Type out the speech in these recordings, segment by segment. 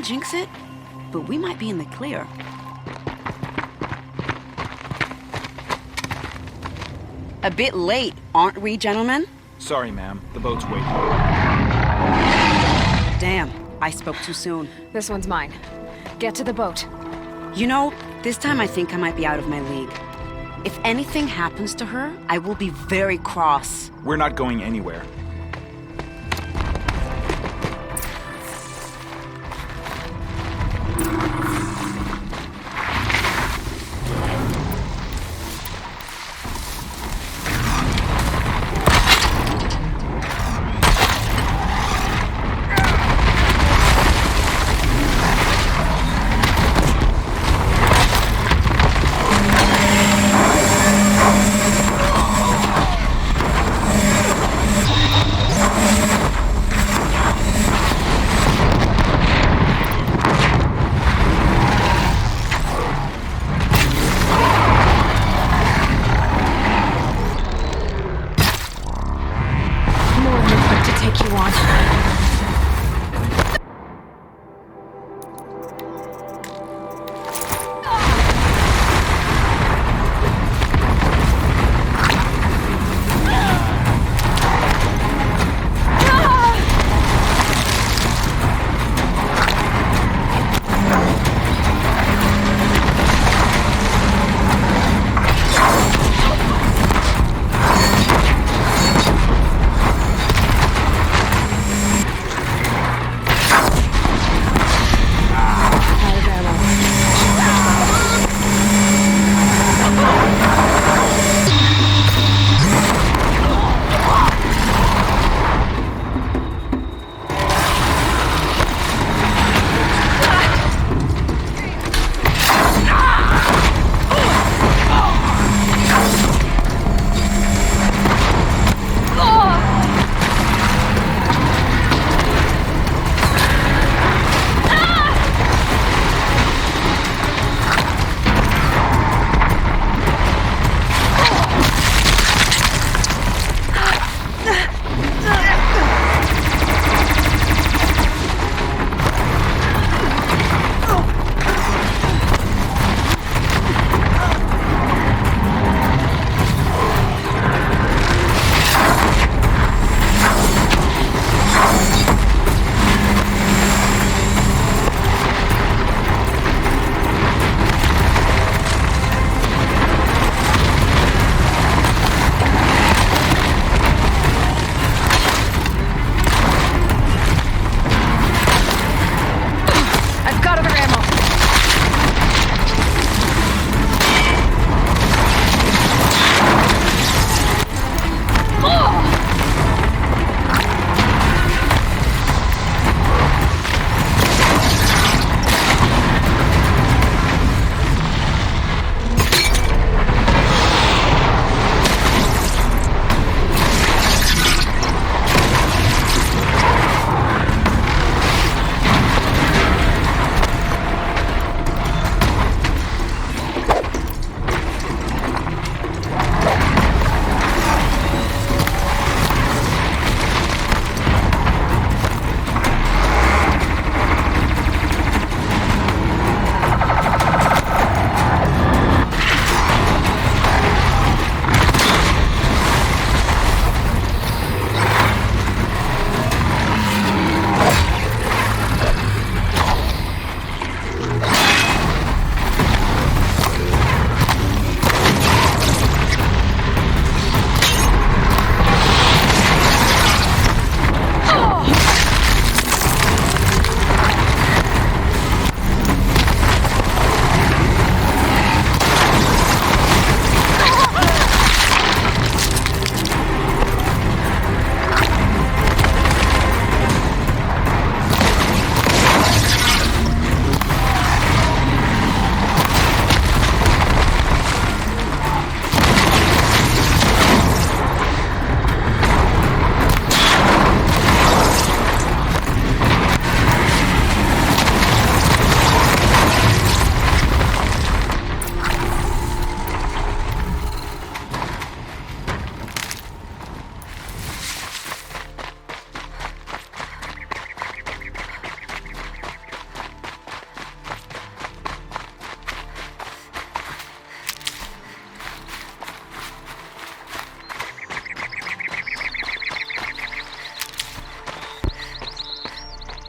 jinx it, but we might be in the clear. A bit late, aren't we, gentlemen? Sorry, ma'am. The boat's waiting. Damn, I spoke too soon. This one's mine. Get to the boat. You know, this time I think I might be out of my league. If anything happens to her, I will be very cross. We're not going anywhere.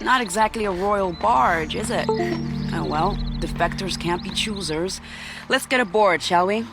Not exactly a royal barge, is it? Oh well, defectors can't be choosers. Let's get aboard, shall we?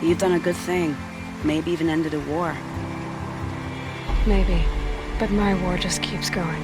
You've done a good thing. Maybe even ended a war. Maybe. But my war just keeps going.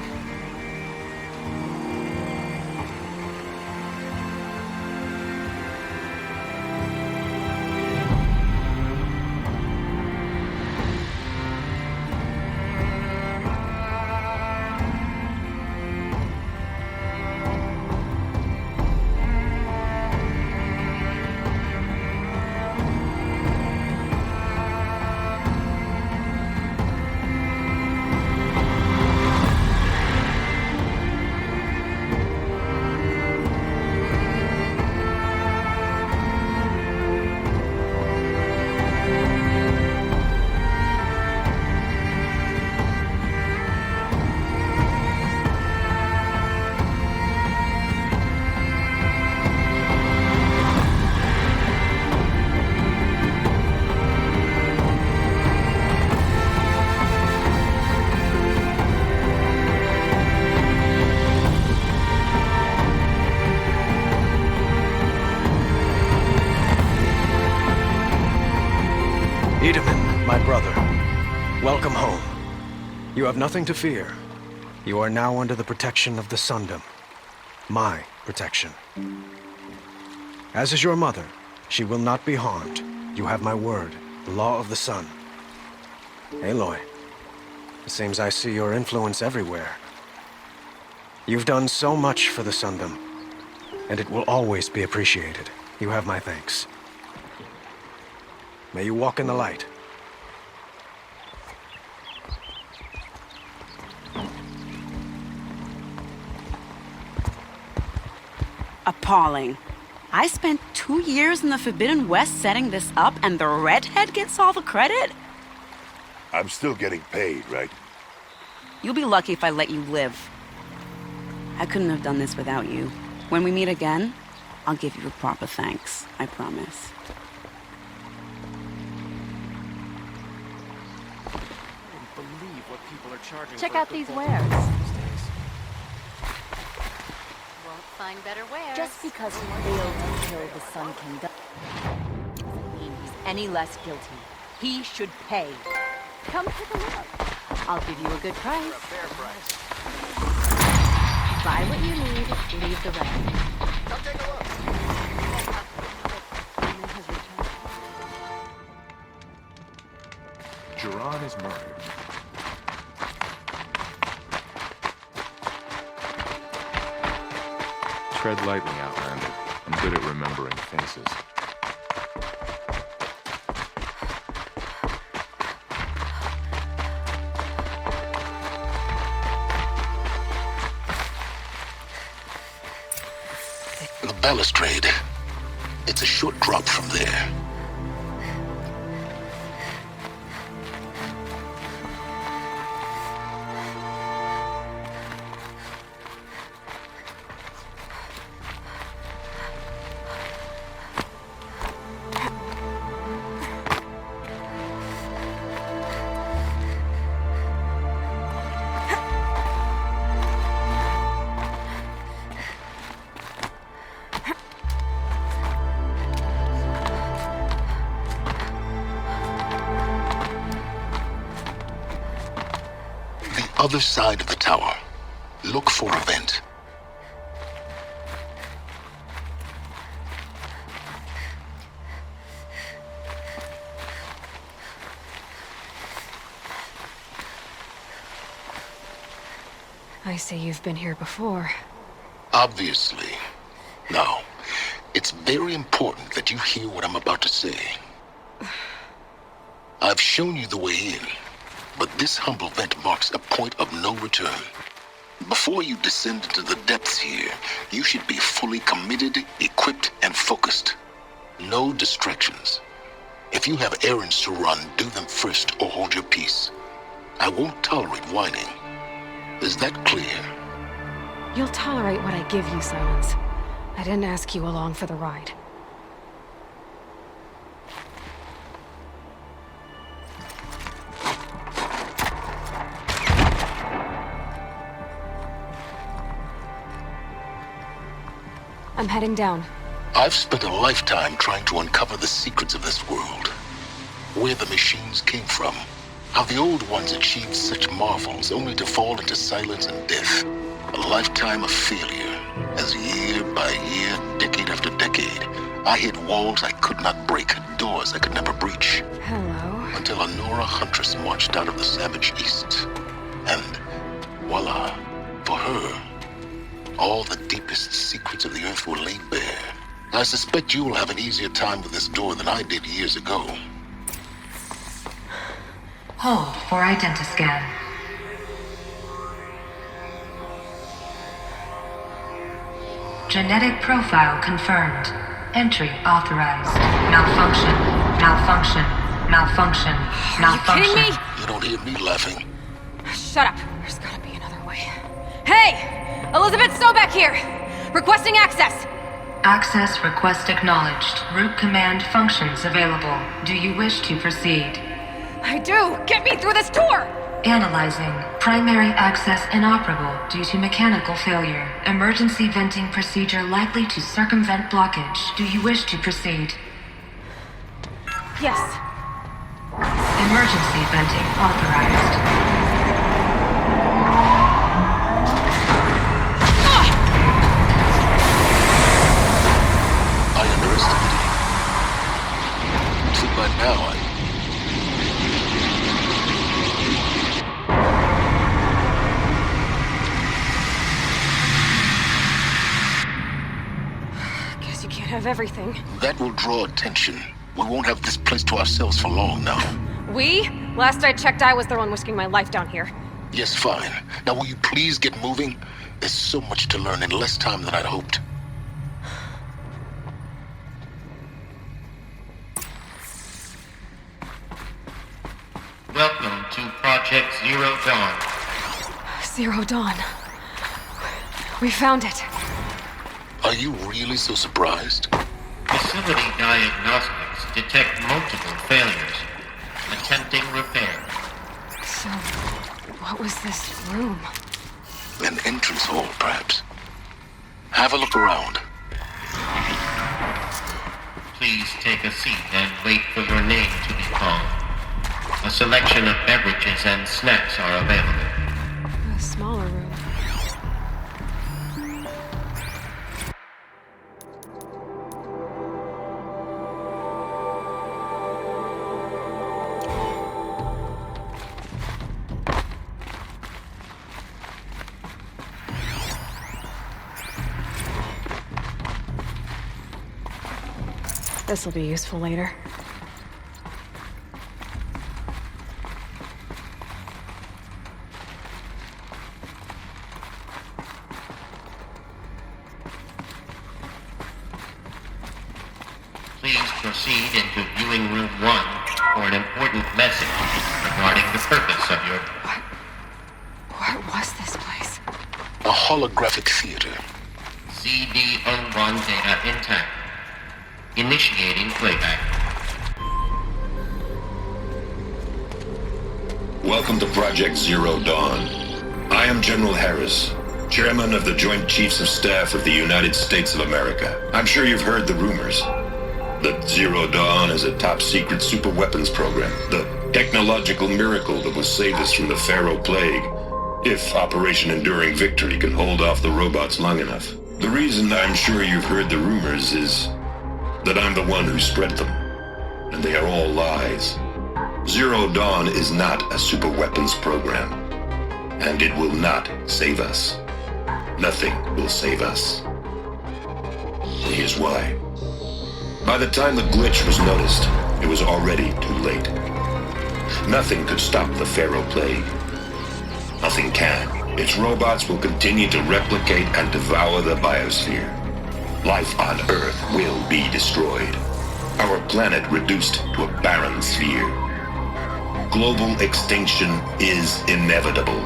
My brother, welcome home. You have nothing to fear. You are now under the protection of the Sundom. My protection. As is your mother, she will not be harmed. You have my word, the law of the sun. Aloy, it seems I see your influence everywhere. You've done so much for the Sundom, and it will always be appreciated. You have my thanks. May you walk in the light. Appalling. I spent 2 years in the Forbidden West setting this up, and the redhead gets all the credit? I'm still getting paid, right? You'll be lucky if I let you live. I couldn't have done this without you. When we meet again, I'll give you a proper thanks. I promise. Check out these wares. Won't find better wares. Just because he failed to kill the Sun King doesn't mean he's any less guilty. He should pay. Come take a look. I'll give you a good price. Buy what you need, leave the rest. Come take a look. Jiran is murdered. Tread lightly, Outlander. I'm good at remembering faces. The balustrade. It's a short drop from there. Other side of the tower. Look for a vent. I see you've been here before. Obviously. Now, it's very important that you hear what I'm about to say. I've shown you the way in. But this humble vent marks a point of no return. Before you descend into the depths here, you should be fully committed, equipped, and focused. No distractions. If you have errands to run, do them first or hold your peace. I won't tolerate whining. Is that clear? You'll tolerate what I give you, Silence. I didn't ask you along for the ride. I'm heading down. I've spent a lifetime trying to uncover the secrets of this world. Where the machines came from. How the old ones achieved such marvels only to fall into silence and death. A lifetime of failure. As year by year, decade after decade, I hit walls I could not break, doors I could never breach. Hello. Until a Nora huntress marched out of the savage east. And voila, for her, all the deepest secrets of the earth were laid bare. I suspect you will have an easier time with this door than I did years ago. Hold for identiscan. Genetic profile confirmed. Entry authorized. Malfunction. Malfunction. Malfunction. Malfunction. Are you kidding me? You don't hear me laughing. Shut up. There's gotta be another way. Hey! Elizabeth Sobeck here! Requesting access! Access request acknowledged. Root command functions available. Do you wish to proceed? I do! Get me through this tour! Analyzing. Primary access inoperable due to mechanical failure. Emergency venting procedure likely to circumvent blockage. Do you wish to proceed? Yes. Emergency venting authorized. I underestimated you. See, by now Guess you can't have everything. that will draw attention. We won't have this place to ourselves for long now. We? Last I checked, I was the one risking my life down here. Yes, fine. Now will you please get moving? There's so much to learn in less time than I'd hoped. Welcome to Project Zero Dawn. Zero Dawn. We found it. Are you really so surprised? Facility diagnostics detect multiple failures. Attempting repair. So, what was this room? An entrance hall, perhaps. Have a look around. Please take a seat and wait for your name to be called. A selection of beverages and snacks are available. A smaller room. This'll be useful later. Please proceed into viewing room 1 for an important message regarding the purpose of your... What was this place? A holographic theater. CD01 data intact. Initiating playback. Welcome to Project Zero Dawn. I am General Harris, Chairman of the Joint Chiefs of Staff of the United States of America. I'm sure you've heard the rumors that Zero Dawn is a top-secret superweapons program, the technological miracle that will save us from the Pharaoh Plague, if Operation Enduring Victory can hold off the robots long enough. The reason I'm sure you've heard the rumors is that I'm the one who spread them, and they are all lies. Zero Dawn is not a superweapons program, and it will not save us. Nothing will save us. And here's why. By the time the glitch was noticed, it was already too late. Nothing could stop the Pharaoh plague. Nothing can. Its robots will continue to replicate and devour the biosphere. Life on Earth will be destroyed. Our planet reduced to a barren sphere. Global extinction is inevitable.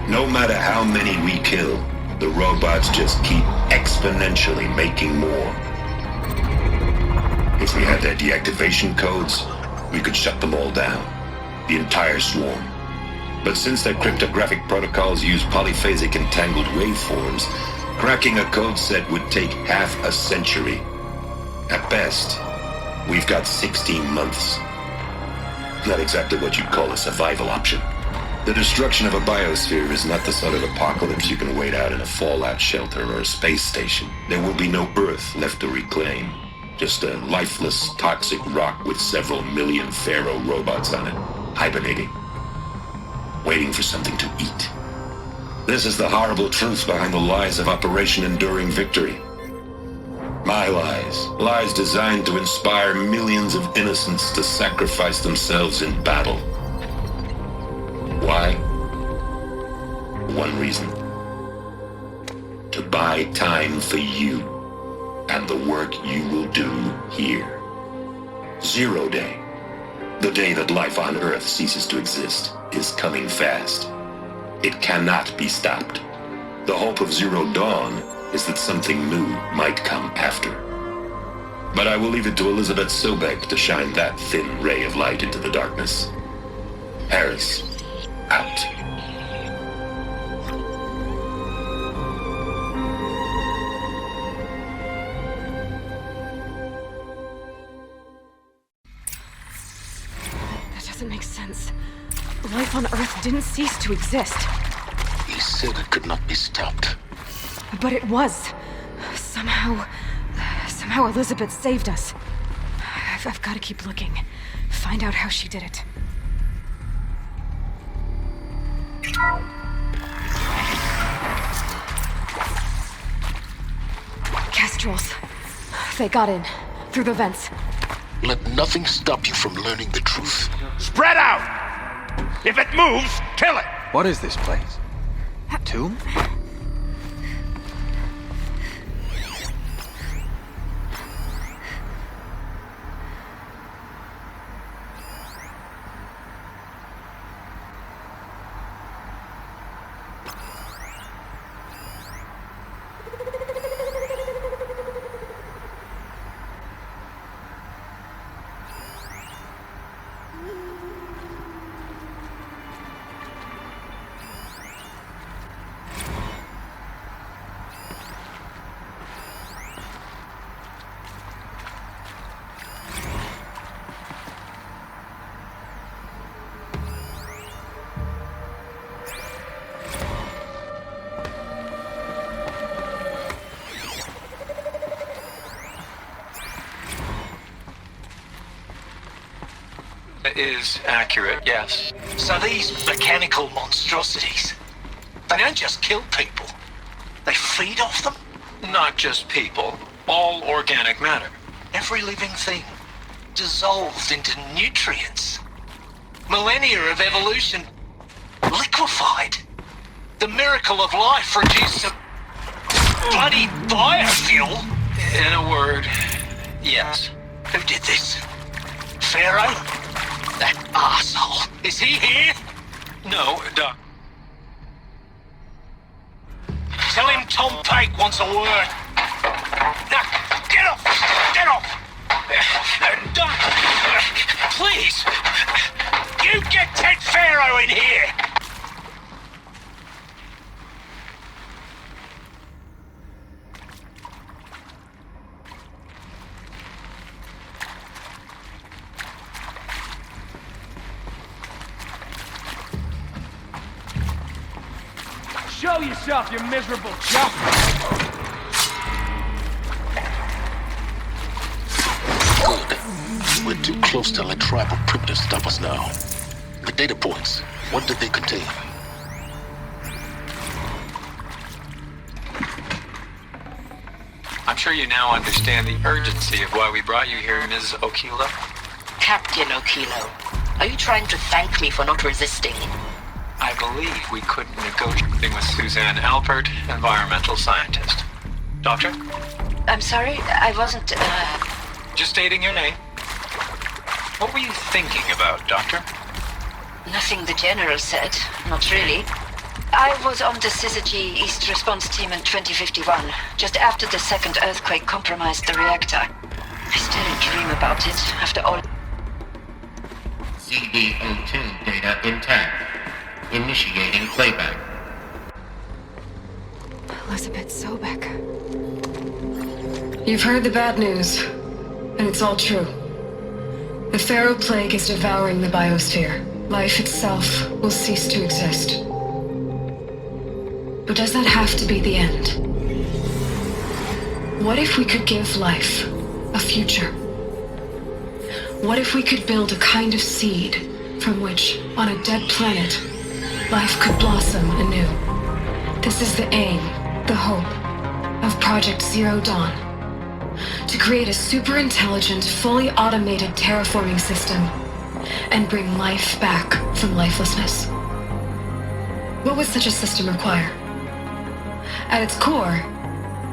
No matter how many we kill, the robots just keep exponentially making more. If we had their deactivation codes, we could shut them all down. The entire swarm. But since their cryptographic protocols use polyphasic entangled waveforms, cracking a code set would take half a century. At best, we've got 16 months. Not exactly what you'd call a survival option. The destruction of a biosphere is not the sort of apocalypse you can wait out in a fallout shelter or a space station. There will be no Earth left to reclaim. Just a lifeless, toxic rock with several million Pharaoh robots on it, hibernating, waiting for something to eat. This is the horrible truth behind the lies of Operation Enduring Victory. My lies. Lies designed to inspire millions of innocents to sacrifice themselves in battle. Why? One reason. To buy time for you and the work you will do here. 0 Day. The day that life on Earth ceases to exist is coming fast. It cannot be stopped. The hope of Zero Dawn is that something new might come after. But I will leave it to Elizabeth Sobek to shine that thin ray of light into the darkness. Harris, out. That doesn't make sense. Life on Earth didn't cease to exist. He said it could not be stopped. But it was. Somehow Elizabeth saved us. I've got to keep looking. Find out how she did it. Kestrels. They got in. Through the vents. Let nothing stop you from learning the truth. Spread out! If it moves, kill it! What is this place? A tomb? Is accurate, yes. So these mechanical monstrosities, they don't just kill people, they feed off them? Not just people, all organic matter. Every living thing, dissolved into nutrients. Millennia of evolution, liquefied. The miracle of life reduced to bloody biofuel. In a word, yes. Who did this? Pharaoh? That arsehole. Is he here? No, Doc. Tell him Tom Pake wants a word. Now, get off! Get off! Doc, please! You get Ted Pharaoh in here! Show yourself, you miserable chump! Good. We're too close to let tribal primitives stop us now. The data points, what did they contain? I'm sure you now understand the urgency of why we brought you here, Ms. Okilo. Captain Okilo, Are you trying to thank me for not resisting? I believe we couldn't negotiate with Suzanne Alpert, environmental scientist. Doctor? I'm sorry, I wasn't, Just stating your name. What were you thinking about, Doctor? Nothing the General said. Not really. I was on the Syzygy East Response Team in 2051, just after the second earthquake compromised the reactor. I still dream about it, after all. CD02 data intact. Initiating playback. Elizabeth Sobek. You've heard the bad news, and it's all true. The Pharaoh Plague is devouring the biosphere. Life itself will cease to exist. But does that have to be the end? What if we could give life a future? What if we could build a kind of seed from which, on a dead planet, life could blossom anew? This is the aim, the hope, of Project Zero Dawn. To create a super-intelligent, fully automated terraforming system and bring life back from lifelessness. What would such a system require? At its core,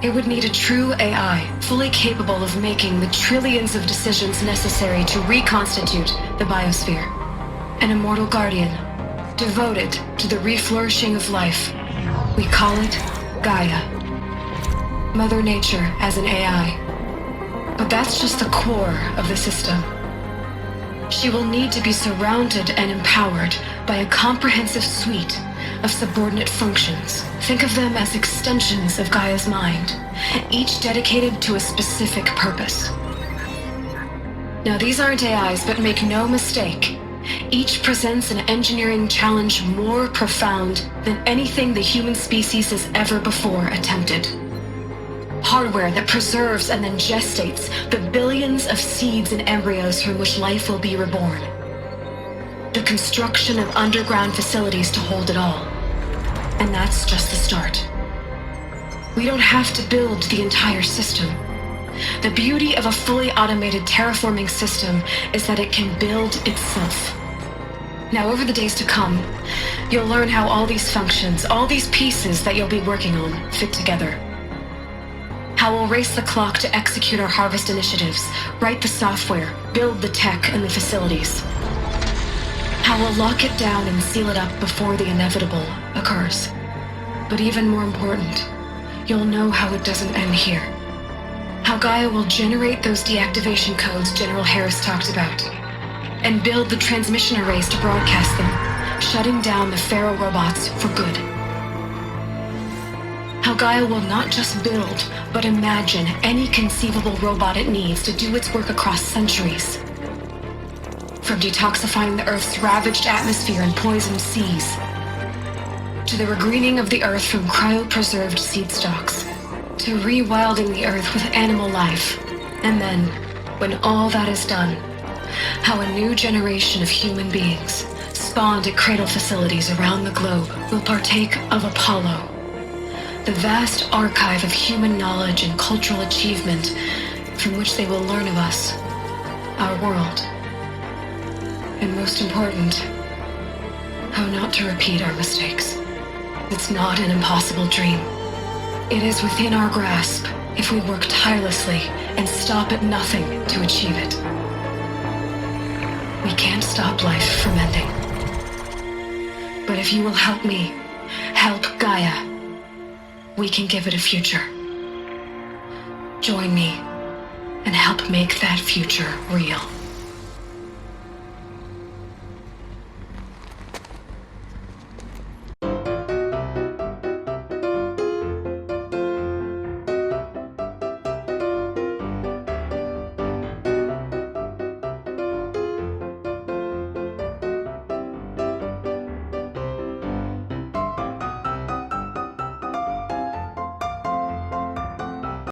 it would need a true AI, fully capable of making the trillions of decisions necessary to reconstitute the biosphere. An immortal guardian, devoted to the reflourishing of life. We call it Gaia. Mother Nature as an AI. But that's just the core of the system. She will need to be surrounded and empowered by a comprehensive suite of subordinate functions. Think of them as extensions of Gaia's mind, each dedicated to a specific purpose. Now, these aren't AIs, but make no mistake, each presents an engineering challenge more profound than anything the human species has ever before attempted. Hardware that preserves and then gestates the billions of seeds and embryos from which life will be reborn. The construction of underground facilities to hold it all. And that's just the start. We don't have to build the entire system. The beauty of a fully automated terraforming system is that it can build itself. Now, over the days to come, you'll learn how all these functions, all these pieces that you'll be working on, fit together. How we'll race the clock to execute our harvest initiatives, write the software, build the tech and the facilities. How we'll lock it down and seal it up before the inevitable occurs. But even more important, you'll know how it doesn't end here. How Gaia will generate those deactivation codes General Harris talked about, and build the transmission arrays to broadcast them, shutting down the Pharaoh robots for good. How Gaia will not just build, but imagine any conceivable robot it needs to do its work across centuries. From detoxifying the Earth's ravaged atmosphere and poisoned seas, to the regreening of the Earth from cryopreserved seed stalks, to rewilding the Earth with animal life. And then, when all that is done, how a new generation of human beings, spawned at cradle facilities around the globe, will partake of Apollo, the vast archive of human knowledge and cultural achievement from which they will learn of us, our world. And most important, how not to repeat our mistakes. It's not an impossible dream. It is within our grasp if we work tirelessly and stop at nothing to achieve it. We can't stop life from ending. But if you will help me, help Gaia, we can give it a future. Join me and help make that future real.